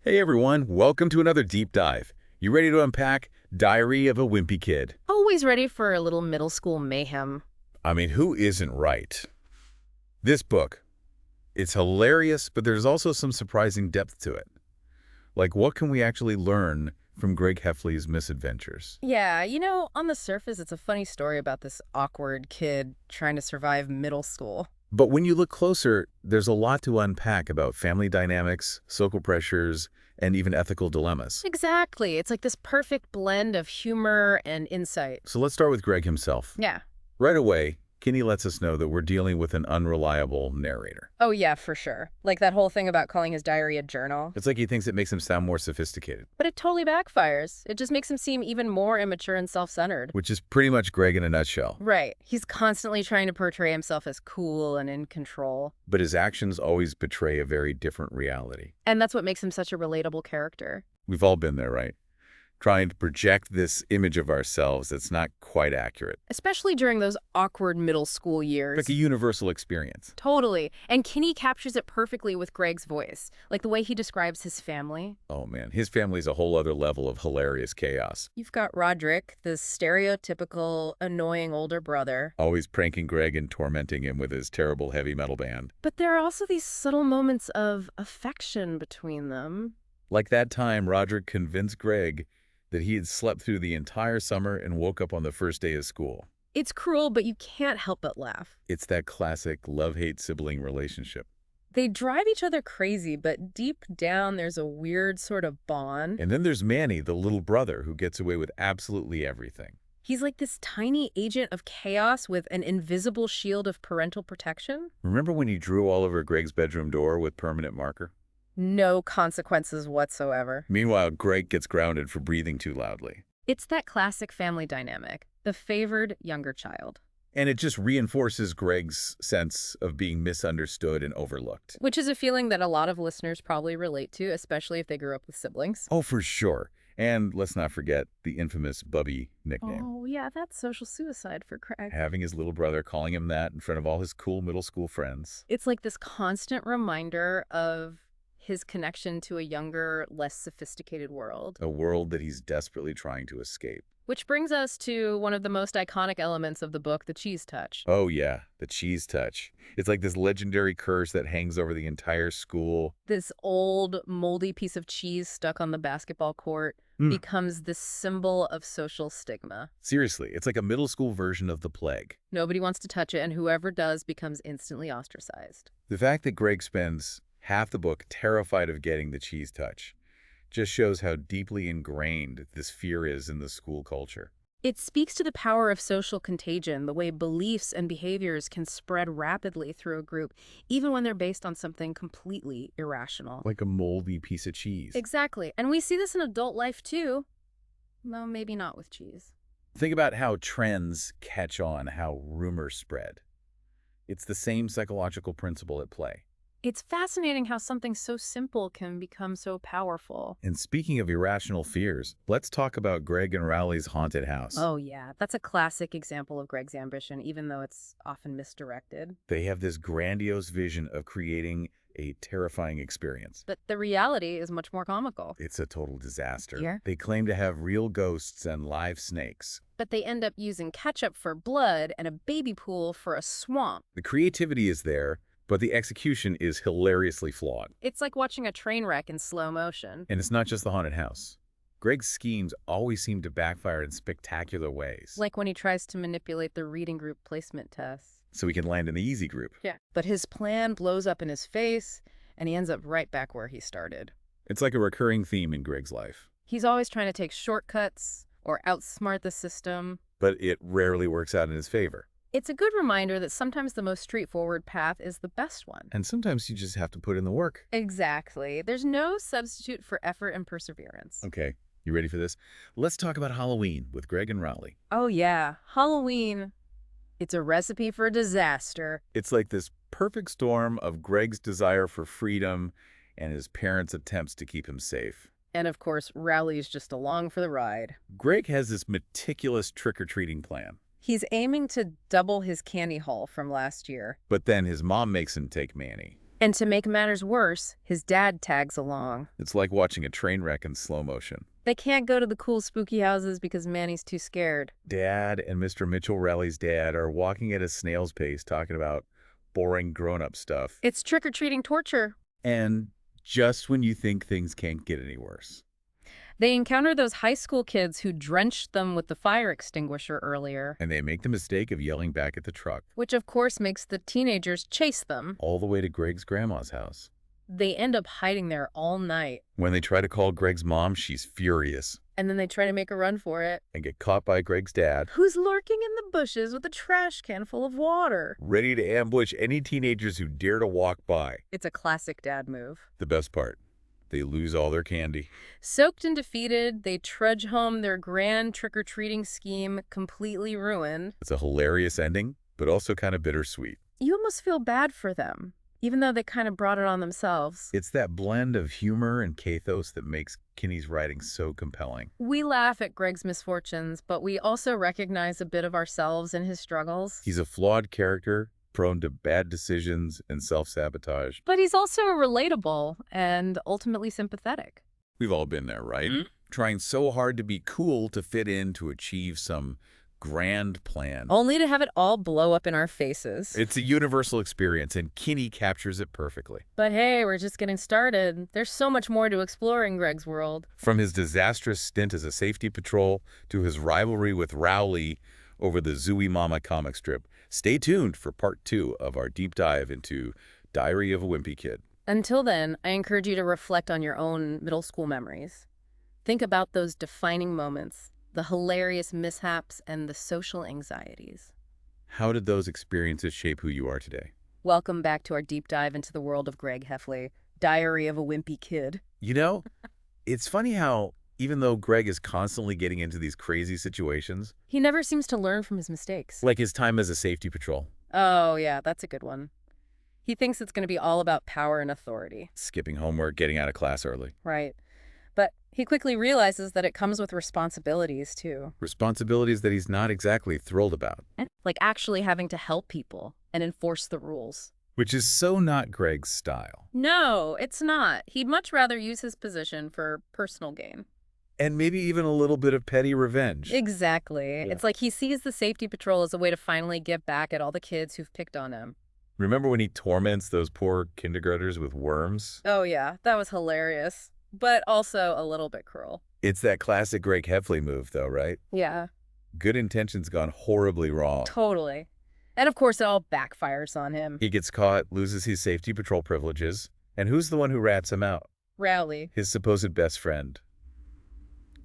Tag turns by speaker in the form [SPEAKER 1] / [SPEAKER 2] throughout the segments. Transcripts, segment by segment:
[SPEAKER 1] Hey everyone, welcome to another deep dive. You ready to unpack Diary of a Wimpy Kid?
[SPEAKER 2] Always ready for a little middle school mayhem.
[SPEAKER 1] I mean, who isn't right? This book, it's hilarious, but there's also some surprising depth to it. Like, what can we actually learn from Greg Heffley's misadventures?
[SPEAKER 2] Yeah, on the surface, it's a funny story about this awkward kid trying to survive middle school.
[SPEAKER 1] But when you look closer, there's a lot to unpack about family dynamics, social pressures, and even ethical dilemmas.
[SPEAKER 2] Exactly. It's like this perfect blend of humor and insight.
[SPEAKER 1] So let's start with Greg himself.
[SPEAKER 2] Yeah.
[SPEAKER 1] Right away, Kinney lets us know that we're dealing with an unreliable narrator.
[SPEAKER 2] Oh, yeah, for sure. Like that whole thing about calling his diary a journal.
[SPEAKER 1] It's like he thinks it makes him sound more sophisticated,
[SPEAKER 2] But it totally backfires. It just makes him seem even more immature and self-centered.
[SPEAKER 1] which is pretty much Greg in a nutshell.
[SPEAKER 2] Right. He's constantly trying to portray himself as cool and in control.
[SPEAKER 1] But his actions always betray a very different reality.
[SPEAKER 2] And that's what makes him such a relatable character.
[SPEAKER 1] We've all been there, right? Trying to project this image of ourselves that's not quite accurate.
[SPEAKER 2] Especially during those awkward middle school years.
[SPEAKER 1] Like a universal experience.
[SPEAKER 2] Totally. And Kinney captures it perfectly with Greg's voice, like the way he describes his family.
[SPEAKER 1] Oh man, his family's a whole other level of hilarious chaos.
[SPEAKER 2] You've got Roderick, the stereotypical annoying older brother.
[SPEAKER 1] Always pranking Greg and tormenting him with his terrible heavy metal band.
[SPEAKER 2] But there are also these subtle moments of affection between them.
[SPEAKER 1] Like that time Roderick convinced Greg that he had slept through the entire summer and woke up on the first day of school.
[SPEAKER 2] It's cruel, but you can't help but laugh.
[SPEAKER 1] It's that classic love-hate sibling relationship.
[SPEAKER 2] They drive each other crazy, but deep down there's a weird sort of bond.
[SPEAKER 1] And then there's Manny, the little brother, who gets away with absolutely everything.
[SPEAKER 2] He's like this tiny agent of chaos with an invisible shield of parental protection.
[SPEAKER 1] Remember when he drew all over Greg's bedroom door with permanent marker?
[SPEAKER 2] No consequences whatsoever.
[SPEAKER 1] Meanwhile, Greg gets grounded for breathing too loudly.
[SPEAKER 2] It's that classic family dynamic, the favored younger child.
[SPEAKER 1] And it just reinforces Greg's sense of being misunderstood and overlooked.
[SPEAKER 2] Which is a feeling that a lot of listeners probably relate to, especially if they grew up with siblings.
[SPEAKER 1] Oh, for sure. And let's not forget the infamous Bubby nickname.
[SPEAKER 2] Oh, yeah, that's social suicide for Craig.
[SPEAKER 1] Having his little brother calling him that in front of all his cool middle school friends.
[SPEAKER 2] It's like this constant reminder of his connection to a younger, less sophisticated world.
[SPEAKER 1] A world that he's desperately trying to escape.
[SPEAKER 2] Which brings us to one of the most iconic elements of the book, the cheese touch.
[SPEAKER 1] Oh yeah, the cheese touch. It's like this legendary curse that hangs over the entire school.
[SPEAKER 2] This old, moldy piece of cheese stuck on the basketball court becomes this symbol of social stigma.
[SPEAKER 1] Seriously, it's like a middle school version of the plague.
[SPEAKER 2] Nobody wants to touch it, and whoever does becomes instantly ostracized.
[SPEAKER 1] The fact that Greg spends half the book terrified of getting the cheese touch just shows how deeply ingrained this fear is in the school culture.
[SPEAKER 2] It speaks to the power of social contagion, the way beliefs and behaviors can spread rapidly through a group, even when they're based on something completely irrational.
[SPEAKER 1] Like a moldy piece of cheese.
[SPEAKER 2] Exactly. And we see this in adult life, too. Well, maybe not with cheese.
[SPEAKER 1] Think about how trends catch on, how rumors spread. It's the same psychological principle at play.
[SPEAKER 2] It's fascinating how something so simple can become so powerful.
[SPEAKER 1] And speaking of irrational fears, let's talk about Greg and Rowley's haunted house.
[SPEAKER 2] Oh, yeah. That's a classic example of Greg's ambition, even though it's often misdirected.
[SPEAKER 1] They have this grandiose vision of creating a terrifying experience.
[SPEAKER 2] But the reality is much more comical.
[SPEAKER 1] It's a total disaster.
[SPEAKER 2] Yeah.
[SPEAKER 1] They claim to have real ghosts and live snakes.
[SPEAKER 2] But they end up using ketchup for blood and a baby pool for a swamp.
[SPEAKER 1] The creativity is there, but the execution is hilariously flawed.
[SPEAKER 2] It's like watching a train wreck in slow motion.
[SPEAKER 1] And it's not just the haunted house. Greg's schemes always seem to backfire in spectacular ways.
[SPEAKER 2] Like when he tries to manipulate the reading group placement tests.
[SPEAKER 1] So he can land in the easy group.
[SPEAKER 2] Yeah. But his plan blows up in his face, and he ends up right back where he started.
[SPEAKER 1] It's like a recurring theme in Greg's life.
[SPEAKER 2] He's always trying to take shortcuts or outsmart the system.
[SPEAKER 1] But it rarely works out in his favor.
[SPEAKER 2] It's a good reminder that sometimes the most straightforward path is the best one.
[SPEAKER 1] And sometimes you just have to put in the work.
[SPEAKER 2] Exactly. There's no substitute for effort and perseverance.
[SPEAKER 1] Okay, you ready for this? Let's talk about Halloween with Greg and Rowley.
[SPEAKER 2] Oh, yeah. Halloween. It's a recipe for disaster.
[SPEAKER 1] It's like this perfect storm of Greg's desire for freedom and his parents' attempts to keep him safe.
[SPEAKER 2] And of course, Rowley's just along for the ride.
[SPEAKER 1] Greg has this meticulous trick-or-treating plan.
[SPEAKER 2] He's aiming to double his candy haul from last year.
[SPEAKER 1] But then his mom makes him take Manny.
[SPEAKER 2] And to make matters worse, his dad tags along.
[SPEAKER 1] It's like watching a train wreck in slow motion.
[SPEAKER 2] They can't go to the cool spooky houses because Manny's too scared.
[SPEAKER 1] Dad and Mr. Mitchell Rowley's dad are walking at a snail's pace talking about boring grown-up stuff.
[SPEAKER 2] It's trick-or-treating torture.
[SPEAKER 1] And just when you think things can't get any worse.
[SPEAKER 2] They encounter those high school kids who drenched them with the fire extinguisher earlier.
[SPEAKER 1] And they make the mistake of yelling back at the truck.
[SPEAKER 2] Which of course makes the teenagers chase them.
[SPEAKER 1] All the way to Greg's grandma's house.
[SPEAKER 2] They end up hiding there all night.
[SPEAKER 1] When they try to call Greg's mom, she's furious.
[SPEAKER 2] And then they try to make a run for it.
[SPEAKER 1] And get caught by Greg's dad.
[SPEAKER 2] Who's lurking in the bushes with a trash can full of water.
[SPEAKER 1] Ready to ambush any teenagers who dare to walk by.
[SPEAKER 2] It's a classic dad move.
[SPEAKER 1] The best part. They lose all their candy.
[SPEAKER 2] Soaked and defeated, they trudge home, their grand trick-or-treating scheme completely ruined.
[SPEAKER 1] It's a hilarious ending, but also kind of bittersweet.
[SPEAKER 2] You almost feel bad for them, even though they kind of brought it on themselves.
[SPEAKER 1] It's that blend of humor and pathos that makes Kinney's writing so compelling.
[SPEAKER 2] We laugh at Greg's misfortunes, but we also recognize a bit of ourselves in his struggles.
[SPEAKER 1] He's a flawed character, prone to bad decisions and self-sabotage.
[SPEAKER 2] But he's also relatable and ultimately sympathetic.
[SPEAKER 1] We've all been there, right? Trying so hard to be cool to fit in, to achieve some grand plan.
[SPEAKER 2] Only to have it all blow up in our faces.
[SPEAKER 1] It's a universal experience, and Kinney captures it perfectly.
[SPEAKER 2] But hey, we're just getting started. There's so much more to explore in Greg's world.
[SPEAKER 1] From his disastrous stint as a safety patrol to his rivalry with Rowley over the Zooey Mama comic strip. Stay tuned for part 2 of our deep dive into Diary of a Wimpy Kid.
[SPEAKER 2] Until then, I encourage you to reflect on your own middle school memories. Think about those defining moments, the hilarious mishaps, and the social anxieties.
[SPEAKER 1] How did those experiences shape who you are today?
[SPEAKER 2] Welcome back to our deep dive into the world of Greg Heffley, Diary of a Wimpy Kid.
[SPEAKER 1] You know, it's funny how even though Greg is constantly getting into these crazy situations,
[SPEAKER 2] he never seems to learn from his mistakes.
[SPEAKER 1] like his time as a safety patrol.
[SPEAKER 2] Oh, yeah, that's a good one. He thinks it's going to be all about power and authority.
[SPEAKER 1] Skipping homework, getting out of class early.
[SPEAKER 2] Right. But he quickly realizes that it comes with responsibilities, too.
[SPEAKER 1] Responsibilities that he's not exactly thrilled about.
[SPEAKER 2] Like actually having to help people and enforce the rules.
[SPEAKER 1] Which is so not Greg's style.
[SPEAKER 2] No, it's not. He'd much rather use his position for personal gain.
[SPEAKER 1] And maybe even a little bit of petty revenge.
[SPEAKER 2] Exactly.
[SPEAKER 1] Yeah.
[SPEAKER 2] It's like he sees the safety patrol as a way to finally get back at all the kids who've picked on him.
[SPEAKER 1] Remember when he torments those poor kindergartners with worms?
[SPEAKER 2] Oh, yeah. That was hilarious. But also a little bit cruel.
[SPEAKER 1] It's that classic Greg Heffley move, though, right?
[SPEAKER 2] Yeah,
[SPEAKER 1] Good intentions gone horribly wrong.
[SPEAKER 2] totally. And of course, it all backfires on him.
[SPEAKER 1] He gets caught, loses his safety patrol privileges. And who's the one who rats him out?
[SPEAKER 2] Rowley.
[SPEAKER 1] His supposed best friend.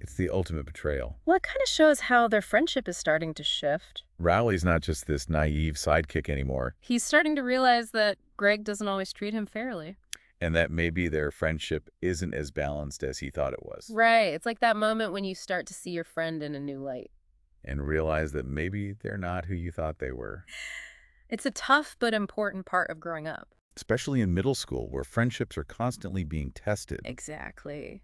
[SPEAKER 1] It's the ultimate betrayal.
[SPEAKER 2] Well, it kind of shows how their friendship is starting to shift.
[SPEAKER 1] Rowley's not just this naive sidekick anymore,
[SPEAKER 2] He's starting to realize that Greg doesn't always treat him fairly.
[SPEAKER 1] and that maybe their friendship isn't as balanced as he thought it was.
[SPEAKER 2] Right. It's like that moment when you start to see your friend in a new light.
[SPEAKER 1] And realize that maybe they're not who you thought they were.
[SPEAKER 2] It's a tough but important part of growing up.
[SPEAKER 1] Especially in middle school, where friendships are constantly being tested.
[SPEAKER 2] Exactly.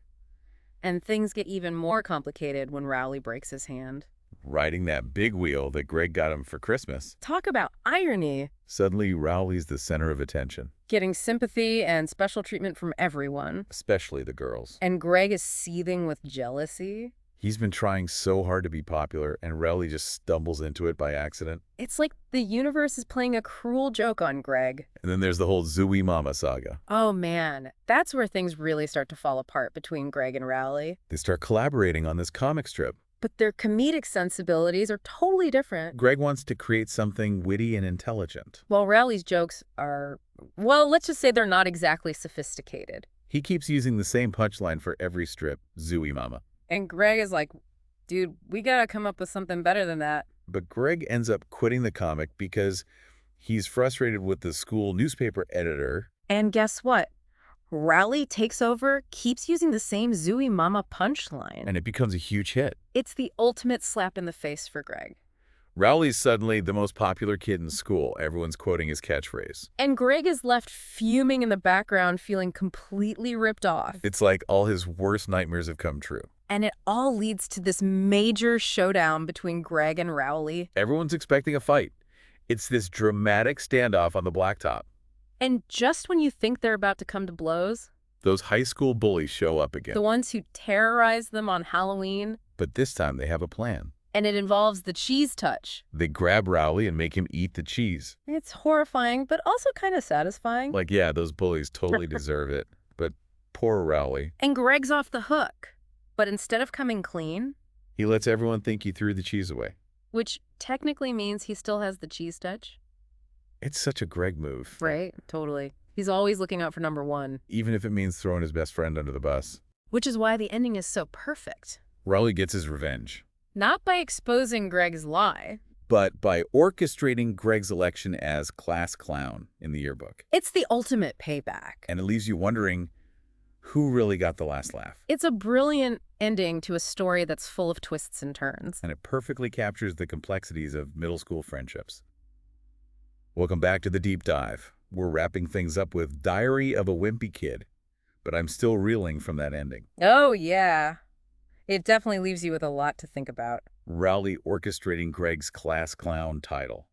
[SPEAKER 2] And things get even more complicated when Rowley breaks his hand.
[SPEAKER 1] Riding that big wheel that Greg got him for Christmas.
[SPEAKER 2] Talk about irony.
[SPEAKER 1] Suddenly, Rowley's the center of attention.
[SPEAKER 2] Getting sympathy and special treatment from everyone.
[SPEAKER 1] Especially the girls.
[SPEAKER 2] And Greg is seething with jealousy.
[SPEAKER 1] He's been trying so hard to be popular, and Rowley just stumbles into it by accident.
[SPEAKER 2] It's like the universe is playing a cruel joke on Greg.
[SPEAKER 1] And then there's the whole Zooey Mama saga.
[SPEAKER 2] Oh man, that's where things really start to fall apart between Greg and Rowley.
[SPEAKER 1] They start collaborating on this comic strip.
[SPEAKER 2] But their comedic sensibilities are totally different.
[SPEAKER 1] Greg wants to create something witty and intelligent.
[SPEAKER 2] While Rowley's jokes are, well, let's just say they're not exactly sophisticated.
[SPEAKER 1] He keeps using the same punchline for every strip, Zooey Mama.
[SPEAKER 2] And Greg is like, dude, we gotta come up with something better than that.
[SPEAKER 1] But Greg ends up quitting the comic because he's frustrated with the school newspaper editor.
[SPEAKER 2] And guess what? Rowley takes over, keeps using the same Zooey Mama punchline.
[SPEAKER 1] And it becomes a huge hit.
[SPEAKER 2] It's the ultimate slap in the face for Greg.
[SPEAKER 1] Rowley's suddenly the most popular kid in school. Everyone's quoting his catchphrase.
[SPEAKER 2] And Greg is left fuming in the background, feeling completely ripped off.
[SPEAKER 1] It's like all his worst nightmares have come true.
[SPEAKER 2] And it all leads to this major showdown between Greg and Rowley.
[SPEAKER 1] Everyone's expecting a fight. It's this dramatic standoff on the blacktop.
[SPEAKER 2] And just when you think they're about to come to blows,
[SPEAKER 1] Those high school bullies show up again.
[SPEAKER 2] the ones who terrorize them on Halloween,
[SPEAKER 1] But this time they have a plan.
[SPEAKER 2] and it involves the cheese touch.
[SPEAKER 1] They grab Rowley and make him eat the cheese.
[SPEAKER 2] It's horrifying, but also kind of satisfying.
[SPEAKER 1] Like, yeah, those bullies totally deserve it. But poor Rowley.
[SPEAKER 2] And Greg's off the hook. But instead of coming clean,
[SPEAKER 1] He lets everyone think he threw the cheese away.
[SPEAKER 2] which technically means he still has the cheese touch.
[SPEAKER 1] It's such a Greg move.
[SPEAKER 2] Right, totally. He's always looking out for number one.
[SPEAKER 1] Even if it means throwing his best friend under the bus.
[SPEAKER 2] Which is why the ending is so perfect.
[SPEAKER 1] Rowley gets his revenge.
[SPEAKER 2] Not by exposing Greg's lie.
[SPEAKER 1] But by orchestrating Greg's election as class clown in the yearbook.
[SPEAKER 2] It's the ultimate payback.
[SPEAKER 1] And it leaves you wondering who really got the last laugh.
[SPEAKER 2] It's a brilliant ending to a story that's full of twists and turns.
[SPEAKER 1] And it perfectly captures the complexities of middle school friendships. Welcome back to the deep dive. We're wrapping things up with Diary of a Wimpy Kid, but I'm still reeling from that ending.
[SPEAKER 2] Oh, yeah. It definitely leaves you with a lot to think about.
[SPEAKER 1] Rowley orchestrating Greg's class clown title.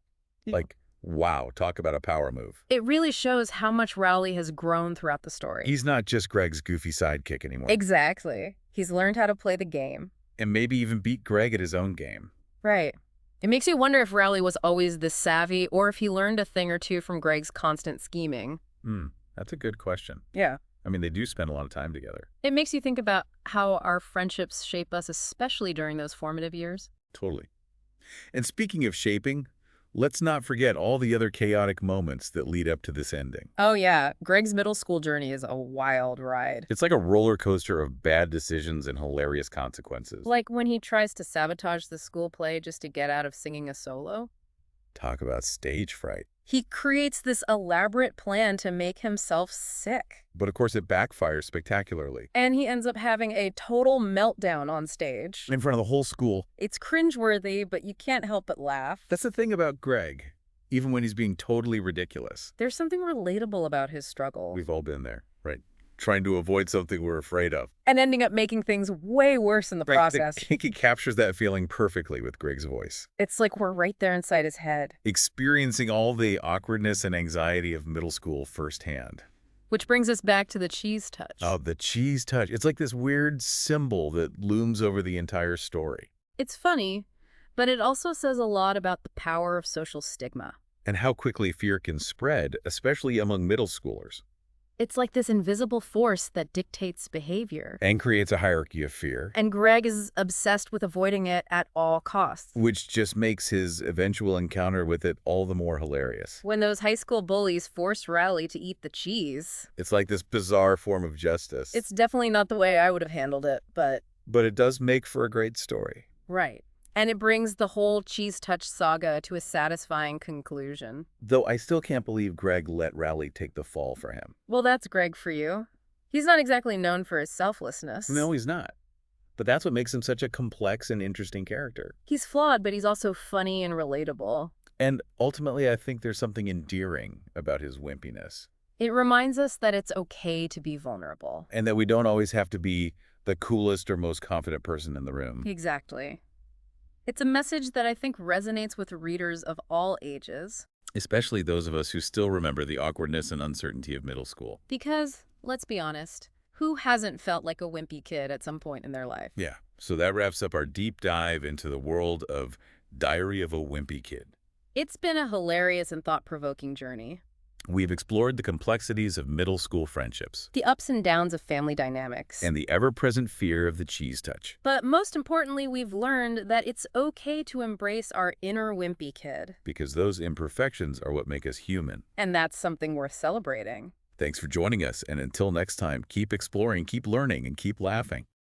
[SPEAKER 1] Like, wow, talk about a power move.
[SPEAKER 2] It really shows how much Rowley has grown throughout the story.
[SPEAKER 1] He's not just Greg's goofy sidekick anymore.
[SPEAKER 2] Exactly. He's learned how to play the game.
[SPEAKER 1] And maybe even beat Greg at his own game.
[SPEAKER 2] Right. It makes you wonder if Rowley was always this savvy or if he learned a thing or two from Greg's constant scheming.
[SPEAKER 1] That's a good question.
[SPEAKER 2] Yeah.
[SPEAKER 1] I mean, they do spend a lot of time together.
[SPEAKER 2] It makes you think about how our friendships shape us, especially during those formative years.
[SPEAKER 1] Totally. And speaking of shaping, let's not forget all the other chaotic moments that lead up to this ending.
[SPEAKER 2] Oh, yeah. Greg's middle school journey is a wild ride.
[SPEAKER 1] It's like a roller coaster of bad decisions and hilarious consequences.
[SPEAKER 2] Like when he tries to sabotage the school play just to get out of singing a solo.
[SPEAKER 1] Talk about stage fright.
[SPEAKER 2] He creates this elaborate plan to make himself sick.
[SPEAKER 1] But of course, it backfires spectacularly.
[SPEAKER 2] And he ends up having a total meltdown on stage.
[SPEAKER 1] In front of the whole school.
[SPEAKER 2] It's cringeworthy, but you can't help but laugh.
[SPEAKER 1] That's the thing about Greg, even when he's being totally ridiculous.
[SPEAKER 2] There's something relatable about his struggle.
[SPEAKER 1] We've all been there, right? Trying to avoid something we're afraid of.
[SPEAKER 2] And ending up making things way worse in the process.
[SPEAKER 1] I think he captures that feeling perfectly with Greg's voice.
[SPEAKER 2] It's like we're right there inside his head.
[SPEAKER 1] Experiencing all the awkwardness and anxiety of middle school firsthand.
[SPEAKER 2] Which brings us back to the cheese touch.
[SPEAKER 1] Oh, the cheese touch. It's like this weird symbol that looms over the entire story.
[SPEAKER 2] It's funny, but it also says a lot about the power of social stigma.
[SPEAKER 1] And how quickly fear can spread, especially among middle schoolers.
[SPEAKER 2] It's like this invisible force that dictates behavior.
[SPEAKER 1] And creates a hierarchy of fear.
[SPEAKER 2] And Greg is obsessed with avoiding it at all costs.
[SPEAKER 1] Which just makes his eventual encounter with it all the more hilarious.
[SPEAKER 2] When those high school bullies force Rowley to eat the cheese.
[SPEAKER 1] It's like this bizarre form of justice.
[SPEAKER 2] It's definitely not the way I would have handled it, but...
[SPEAKER 1] But it does make for a great story.
[SPEAKER 2] Right. And it brings the whole cheese touch saga to a satisfying conclusion.
[SPEAKER 1] Though I still can't believe Greg let Rowley take the fall for him.
[SPEAKER 2] Well, that's Greg for you. He's not exactly known for his selflessness.
[SPEAKER 1] No, he's not. But that's what makes him such a complex and interesting character.
[SPEAKER 2] He's flawed, but he's also funny and relatable.
[SPEAKER 1] And ultimately, I think there's something endearing about his wimpiness.
[SPEAKER 2] It reminds us that it's okay to be vulnerable.
[SPEAKER 1] And that we don't always have to be the coolest or most confident person in the room.
[SPEAKER 2] Exactly. It's a message that I think resonates with readers of all ages.
[SPEAKER 1] Especially those of us who still remember the awkwardness and uncertainty of middle school.
[SPEAKER 2] Because, let's be honest, who hasn't felt like a wimpy kid at some point in their life?
[SPEAKER 1] Yeah, so that wraps up our deep dive into the world of Diary of a Wimpy Kid.
[SPEAKER 2] It's been a hilarious and thought-provoking journey.
[SPEAKER 1] We've explored the complexities of middle school friendships.
[SPEAKER 2] The ups and downs of family dynamics.
[SPEAKER 1] And the ever-present fear of the cheese touch.
[SPEAKER 2] But most importantly, we've learned that it's okay to embrace our inner wimpy kid.
[SPEAKER 1] Because those imperfections are what make us human.
[SPEAKER 2] And that's something worth celebrating.
[SPEAKER 1] Thanks for joining us, and until next time, keep exploring, keep learning, and keep laughing.